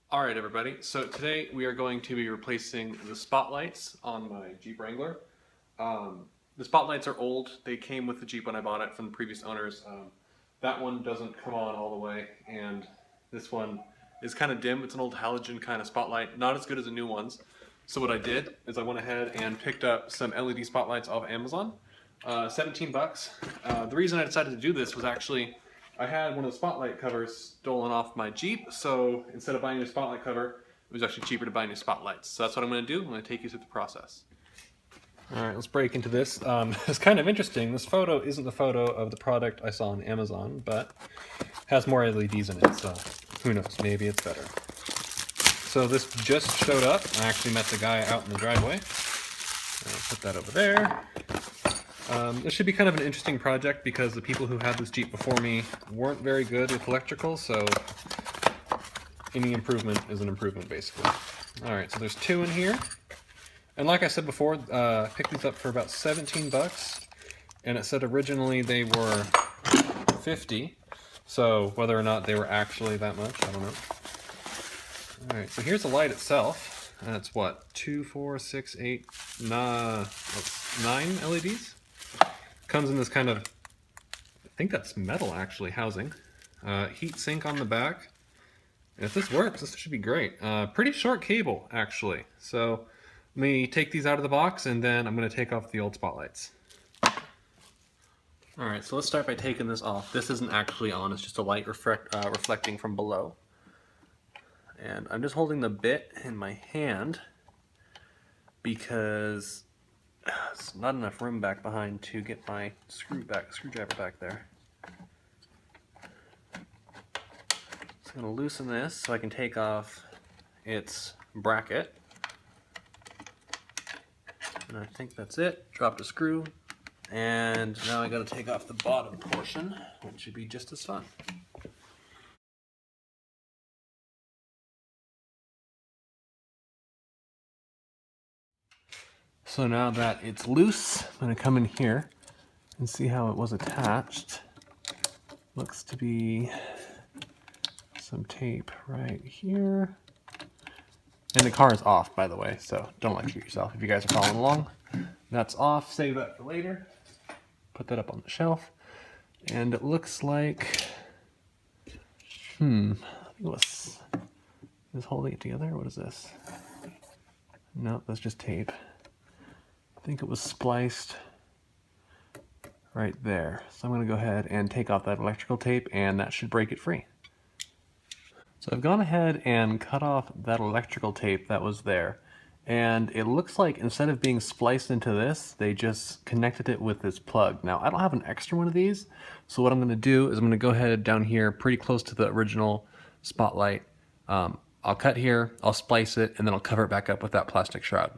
Alright everybody, so today we are going to be replacing the spotlights on my Jeep Wrangler. The spotlights are old, they came with the Jeep when I bought it from the previous owners. That one doesn't come on all the way, and this one is kind of dim. It's an old halogen kind of spotlight, not as good as the new ones. So what I did is I went ahead and picked up some LED spotlights off Amazon, 17 bucks. The reason I decided to do this was actually I had one of the spotlight covers stolen off my Jeep, so instead of buying a new spotlight cover, it was actually cheaper to buy new spotlights. So that's what I'm going to do. I'm going to take you through the process. Alright, let's break into this. It's kind of interesting. This photo isn't the photo of the product I saw on Amazon, but has more LEDs in it, so who knows, maybe it's better. So this just showed up. I actually met the guy out in the driveway. I'll put that over there. This should be kind of an interesting project because the people who had this Jeep before me weren't very good with electrical, so any improvement is an improvement basically. Alright, so there's two in here. And like I said before, I picked these up for about 17 bucks, and it said originally they were 50, so whether or not they were actually that much, I don't know. Alright, so here's the light itself. That's what, 2, 4, 6, 8, 9 LEDs? Comes in this kind of, I think that's metal actually, housing. Heat sink on the back. And if this works, this should be great. Pretty short cable actually. So let me take these out of the box and then I'm going to take off the old spotlights. Alright, so let's start by taking this off. This isn't actually on, it's just a light reflecting from below. And I'm just holding the bit in my hand because there's not enough room back behind to get my screwdriver back there. So I'm going to loosen this so I can take off its bracket. And I think that's it. Drop the screw. And now I got to take off the bottom portion, which should be just as fun. So now that it's loose, I'm going to come in here and see how it was attached. Looks to be some tape right here. And the car is off, by the way, so don't electrocute yourself if you guys are following along. That's off, save that for later. Put that up on the shelf. And it looks like, I think it was, is holding it together? What is this? No, that's just tape. I think it was spliced right there. So I'm going to go ahead and take off that electrical tape and that should break it free. So I've gone ahead and cut off that electrical tape that was there. And it looks like instead of being spliced into this, they just connected it with this plug. Now I don't have an extra one of these. So what I'm going to do is I'm going to go ahead down here pretty close to the original spotlight. I'll cut here, I'll splice it, and then I'll cover it back up with that plastic shroud.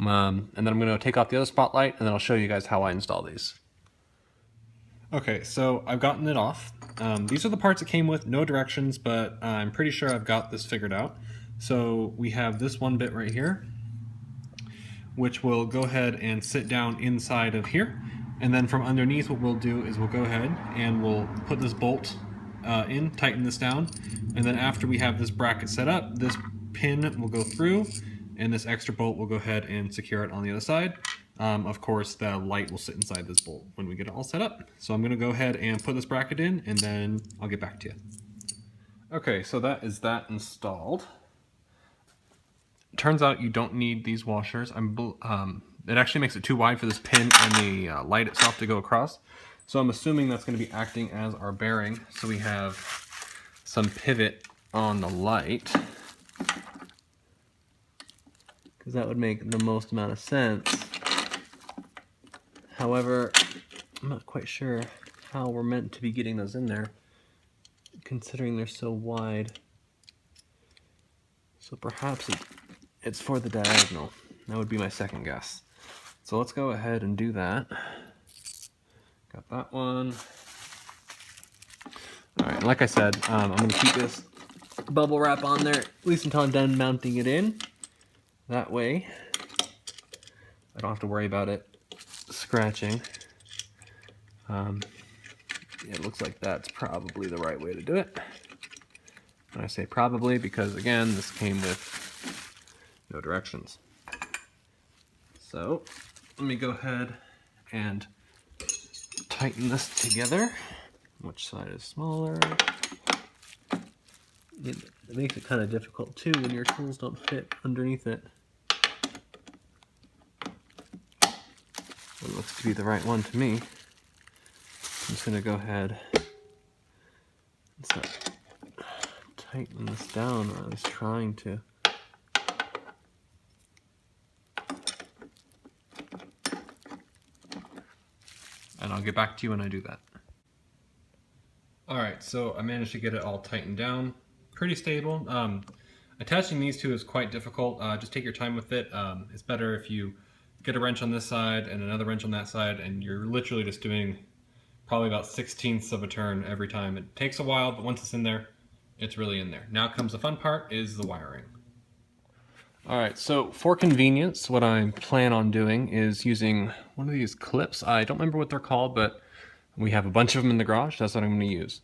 And then I'm going to take off the other spotlight and then I'll show you guys how I install these. Okay, so I've gotten it off. These are the parts it came with, no directions, but I'm pretty sure I've got this figured out. So we have this one bit right here, which will go ahead and sit down inside of here. And then from underneath what we'll do is we'll go ahead and we'll put this bolt in, tighten this down, and then after we have this bracket set up, this pin will go through and this extra bolt will go ahead and secure it on the other side. Of course, the light will sit inside this bolt when we get it all set up. So I'm going to go ahead and put this bracket in, and then I'll get back to you. Okay, so that is that installed. Turns out you don't need these washers. It actually makes it too wide for this pin and the light itself to go across. So I'm assuming that's going to be acting as our bearing. So we have some pivot on the light, because that would make the most amount of sense. However, I'm not quite sure how we're meant to be getting those in there, considering they're so wide. So perhaps it's for the diagonal. That would be my second guess. So let's go ahead and do that. Got that one. Alright, like I said, I'm going to keep this bubble wrap on there, at least until I'm done mounting it in. That way, I don't have to worry about it scratching. It looks like that's probably the right way to do it. And I say probably because, again, this came with no directions. So let me go ahead and tighten this together. Which side is smaller? It makes it kind of difficult too when your tools don't fit underneath it. It looks to be the right one to me. I'm just going to go ahead and start tighten this down while I was trying to. And I'll get back to you when I do that. Alright, so I managed to get it all tightened down. Pretty stable. Attaching these two is quite difficult. Just take your time with it. It's better if you get a wrench on this side and another wrench on that side, and you're literally just doing probably about 1/16 of a turn every time. It takes a while, but once it's in there, it's really in there. Now comes the fun part, is the wiring. Alright, so for convenience, what I plan on doing is using one of these clips. I don't remember what they're called, but we have a bunch of them in the garage. That's what I'm going to use.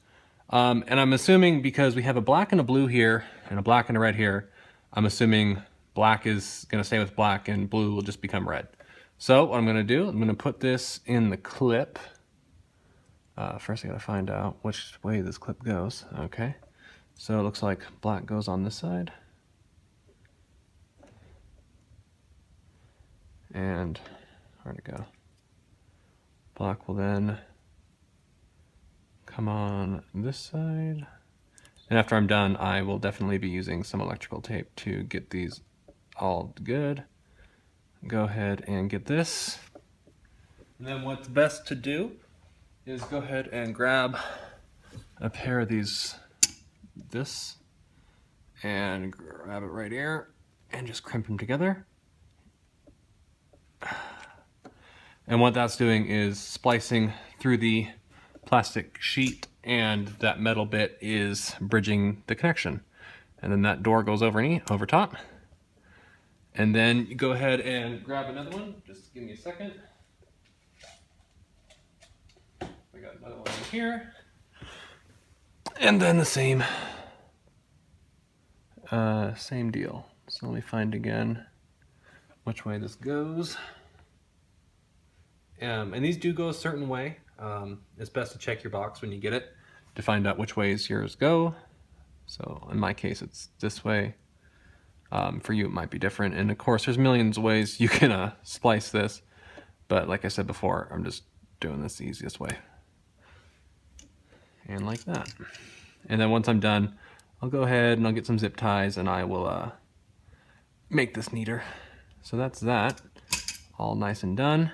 And I'm assuming because we have a black and a blue here, and a black and a red here, I'm assuming black is going to stay with black and blue will just become red. So what I'm going to do, I'm going to put this in the clip. First I got to find out which way this clip goes. Okay, so it looks like black goes on this side. And where'd it go? Black will then come on this side. And after I'm done, I will definitely be using some electrical tape to get these all good. Go ahead and get this. And then what's best to do is go ahead and grab a pair of this, and grab it right here, and just crimp them together. And what that's doing is splicing through the plastic sheet, and that metal bit is bridging the connection. And then that door goes over top. And then you go ahead and grab another one. Just give me a second. We got another one in here. And then the same deal. So let me find again which way this goes. And these do go a certain way. It's best to check your box when you get it to find out which ways yours go. So in my case, it's this way. For you, it might be different. And of course, there's millions of ways you can splice this. But like I said before, I'm just doing this the easiest way. And like that. And then once I'm done, I'll go ahead and I'll get some zip ties and I will make this neater. So that's that. All nice and done.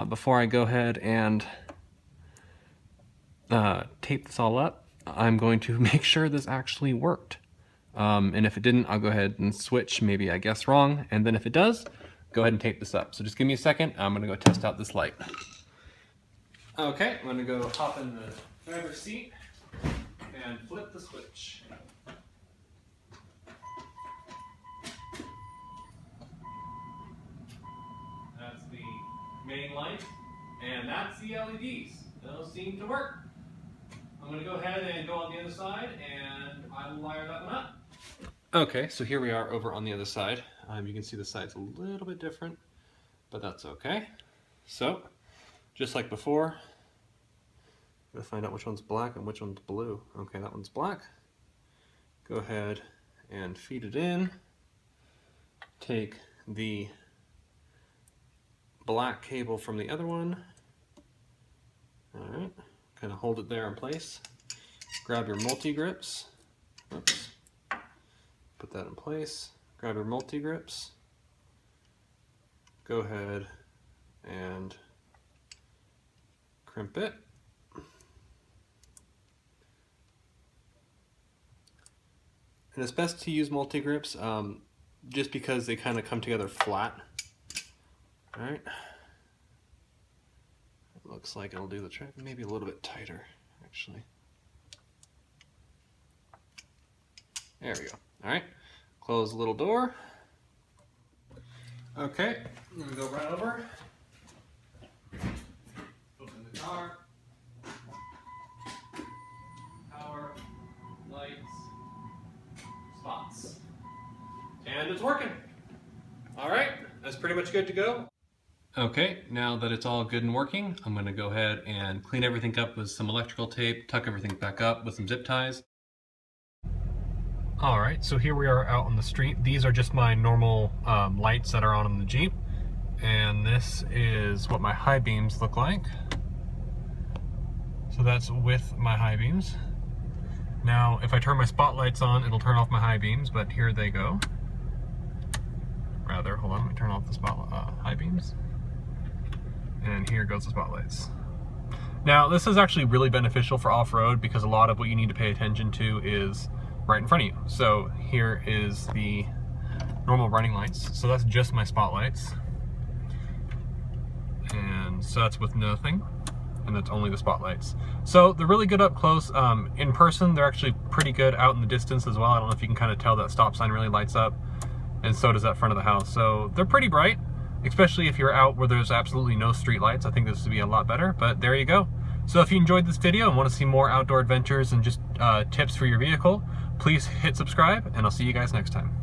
Before I go ahead and tape this all up, I'm going to make sure this actually worked. And if it didn't, I'll go ahead and switch. Maybe I guessed wrong. And then if it does, go ahead and tape this up. So just give me a second. I'm going to go test out this light. Okay, I'm going to go hop in the driver's seat and flip the switch. That's the main light, and that's the LEDs. Those seem to work. I'm going to go ahead and go on the other side, and I will wire that one up. Okay, so here we are over on the other side. You can see the side's a little bit different, but that's okay. So, just like before, I'm going to find out which one's black and which one's blue. Okay, that one's black. Go ahead and feed it in. Take the black cable from the other one. Alright, kind of hold it there in place. Grab your multi-grips. Oops. Put that in place. Grab your multi-grips. Go ahead and crimp it. And it's best to use multi-grips just because they kind of come together flat. Alright. It looks like it'll do the trick. Maybe a little bit tighter, actually. There we go. Alright. Close the little door. Okay. I'm going to go right over. Open the car. Power. Lights. and it's working. All right, that's pretty much good to go. Okay, now that it's all good and working, I'm gonna go ahead and clean everything up with some electrical tape, tuck everything back up with some zip ties. All right, so here we are out on the street. These are just my normal lights that are on the Jeep. And this is what my high beams look like. So that's with my high beams. Now, if I turn my spotlights on, it'll turn off my high beams, but here they go. Rather, hold on, let me turn off the high beams. And here goes the spotlights. Now, this is actually really beneficial for off-road because a lot of what you need to pay attention to is right in front of you. So here is the normal running lights. So that's just my spotlights. And so that's with nothing. And that's only the spotlights. So they're really good up close. In person, they're actually pretty good out in the distance as well. I don't know if you can kind of tell that stop sign really lights up. And so does that front of the house. So they're pretty bright, especially if you're out where there's absolutely no street lights. I think this would be a lot better, but there you go. So if you enjoyed this video and want to see more outdoor adventures and just tips for your vehicle, please hit subscribe, and I'll see you guys next time.